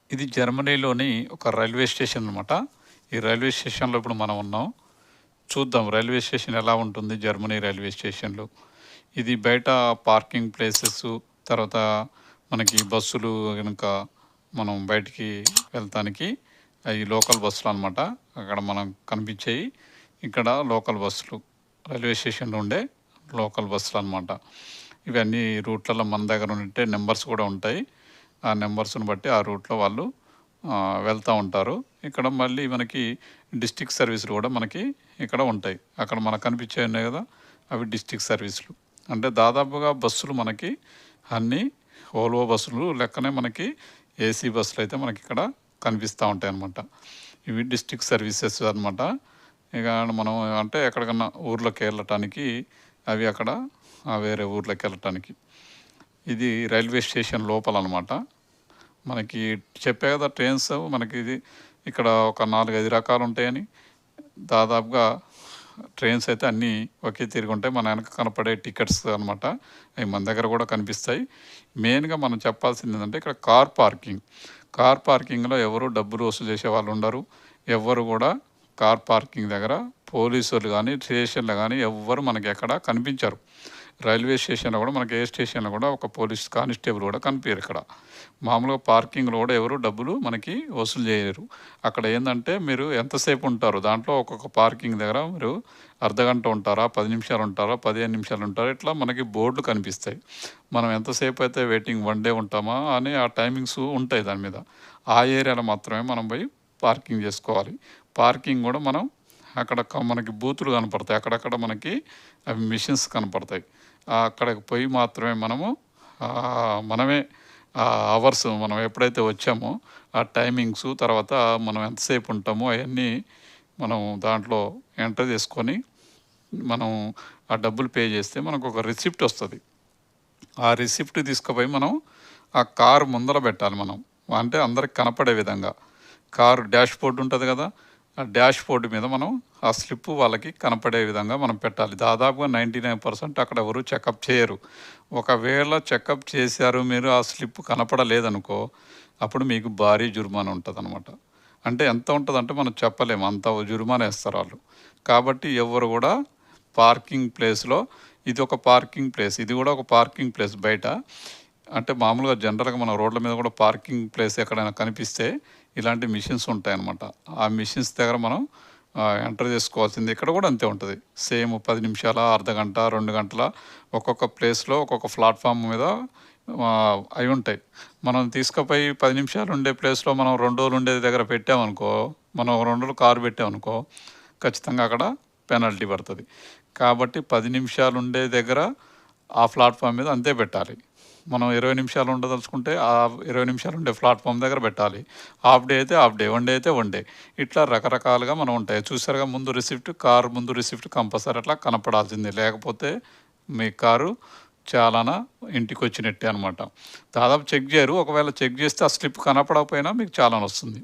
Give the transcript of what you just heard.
ఇది జర్మనీలోని ఒక railway station అనమాట. ఈ రైల్వే స్టేషన్‌లో ఇప్పుడు మనం ఉన్నాం. చూద్దాం రైల్వే స్టేషన్ ఎలా ఉంటుంది జర్మనీ రైల్వే స్టేషన్‌లో. ఇది బయట పార్కింగ్ ప్లేసెసు, తర్వాత మనకి బస్సులు గనుక మనం బయటికి వెళ్తానికి అయి లోకల్ బస్సులనమాట. అక్కడ మనం కనిపించేయి ఇక్కడ లోకల్ బస్సులు. రైల్వే స్టేషన్‌లో ఉండే లోకల్ బస్సులనమాట. ఇవన్నీ రూట్‌లలో మన దగ్గర ఉంటే నంబర్స్ కూడా ఉంటాయి. ఆ నంబర్స్‌ని బట్టి ఆ రూట్‌లో వాళ్ళు వెళ్తా ఉంటారు. ఇక్కడ మళ్ళీ మనకి డిస్ట్రిక్ట్ సర్వీసులు కూడా మనకి ఇక్కడ ఉంటాయి. అక్కడ మనకు కనిపించేవి ఉన్నాయి కదా! అవి డిస్ట్రిక్ట్ సర్వీసులు. అంటే దాదాపుగా బస్సులు మనకి అన్నీ వోల్వో బస్సులు లెక్కనే మనకి ఏసీ బస్సులు అయితే మనకి ఇక్కడ కనిపిస్తూ ఉంటాయి అన్నమాట. ఇవి డిస్ట్రిక్ట్ సర్వీసెస్ అనమాట. ఇక మనం అంటే ఎక్కడికన్నా ఊర్లోకి వెళ్ళటానికి అవి అక్కడ వేరే ఊర్లోకి వెళ్ళటానికి. ఇది రైల్వే స్టేషన్ లోపల అనమాట. మనకి చెప్పా కదా ట్రైన్స్ మనకి ఇది ఇక్కడ ఒక 4, 5 రకాలు ఉంటాయని. దాదాపుగా ట్రైన్స్ అయితే అన్నీ ఒకే తిరిగి ఉంటాయి. మన వెనక కనపడే టికెట్స్ అనమాట. అవి మన దగ్గర కూడా కనిపిస్తాయి. మెయిన్గా మనం చెప్పాల్సింది ఏంటంటే ఇక్కడ కార్ పార్కింగ్. కార్ పార్కింగ్లో ఎవరు డబ్బులు వసూలు చేసే వాళ్ళు ఉండరు. ఎవ్వరు కూడా కార్ పార్కింగ్ దగ్గర పోలీసులు కానీ స్టేషన్లో కానీ ఎవ్వరు మనకి ఎక్కడ కనిపించరు. రైల్వే స్టేషన్లో కూడా మనకి ఏ స్టేషన్లో కూడా ఒక పోలీస్ కానిస్టేబుల్ కూడా కనిపించరు ఇక్కడ. మామూలుగా పార్కింగ్లో కూడా ఎవరు డబ్బులు మనకి వసూలు చేయరు. అక్కడ ఏంటంటే మీరు ఎంతసేపు ఉంటారు దాంట్లో ఒక్కొక్క పార్కింగ్ దగ్గర మీరు అర్ధగంట ఉంటారా, 10 నిమిషాలు ఉంటారా, 15 నిమిషాలు ఉంటారా, ఇట్లా మనకి బోర్డులు కనిపిస్తాయి. మనం ఎంతసేపు అయితే వెయిటింగ్ 1 డే ఉంటామా అని ఆ టైమింగ్స్ ఉంటాయి దాని మీద. ఆ ఏరియాలో మాత్రమే మనం పోయి పార్కింగ్ చేసుకోవాలి. పార్కింగ్ కూడా మనం అక్కడ మనకి బూతులు కనపడతాయి. అక్కడక్కడ మనకి అవి మిషన్స్ కనపడతాయి. అక్కడికి పోయి మాత్రమే మనమే అవర్స్ మనం ఎప్పుడైతే వచ్చామో ఆ టైమింగ్స్, తర్వాత మనం ఎంతసేపు ఉంటామో అవన్నీ మనం దాంట్లో ఎంటర్ చేసుకొని మనం ఆ డబ్బులు పే చేస్తే మనకు ఒక రిసిప్ట్ వస్తుంది. ఆ రిసిప్ట్ తీసుకుపోయి మనం ఆ కారు ముందర పెట్టాలి మనం. అంటే అందరికి కనపడే విధంగా. కారు డాష్ బోర్డు ఉంటుంది కదా! ఆ డాష్ బోర్డు మీద మనం ఆ స్లిప్ వాళ్ళకి కనపడే విధంగా మనం పెట్టాలి. దాదాపుగా 99% అక్కడ ఎవరు చెకప్ చేయరు. ఒకవేళ చెకప్ చేశారు, మీరు ఆ స్లిప్ కనపడలేదనుకో అప్పుడు మీకు భారీ జుర్మానా ఉంటుందన్నమాట. అంటే ఎంత ఉంటుందంటే మనం చెప్పలేము, అంత జుర్మానా వేస్తారు వాళ్ళు. కాబట్టి ఎవరు కూడా పార్కింగ్ ప్లేస్లో ఇది ఒక పార్కింగ్ ప్లేస్, ఇది కూడా ఒక పార్కింగ్ ప్లేస్ బయట. అంటే మామూలుగా జనరల్గా మన రోడ్ల మీద కూడా పార్కింగ్ ప్లేస్ ఎక్కడైనా కనిపిస్తే ఇలాంటి మిషన్స్ ఉంటాయన్నమాట. ఆ మిషన్స్ దగ్గర మనం ఎంటర్ చేసుకోవాల్సింది. ఇక్కడ కూడా అంతే ఉంటుంది. సేమ్ 10 నిమిషాల, అర్ధగంట, 2 గంటల ఒక్కొక్క ప్లేస్లో ఒక్కొక్క ప్లాట్ఫామ్ మీద అవి ఉంటాయి. మనం తీసుకుపోయి 10 నిమిషాలు ఉండే ప్లేస్లో మనం 2 రోజులు ఉండే దగ్గర పెట్టామనుకో, మనం 2 రోజులు కారు పెట్టామనుకో ఖచ్చితంగా అక్కడ పెనాల్టీ పడుతుంది. కాబట్టి 10 నిమిషాలు ఉండే దగ్గర ఆ ప్లాట్ఫామ్ మీద అంతే పెట్టాలి. మనం 20 నిమిషాలు ఉండదలుచుకుంటే ఆ 20 నిమిషాలు ఉండే ప్లాట్ఫామ్ దగ్గర పెట్టాలి. హాఫ్ డే అయితే హాఫ్ డే, 1 డే అయితే 1 డే. ఇట్లా రకరకాలుగా మనం ఉంటాయి. చూసారుగా ముందు రిసిప్ట్, కారు ముందు రిసిప్ట్ కంపల్సరీ అట్లా కనపడాల్సిందే. లేకపోతే మీ కారు చాలానా ఇంటికి వచ్చినట్టే అనమాట. దాదాపు చెక్ చేయరు. ఒకవేళ చెక్ చేస్తే ఆ స్లిప్ కనపడకపోయినా మీకు చాలాన్ వస్తుంది.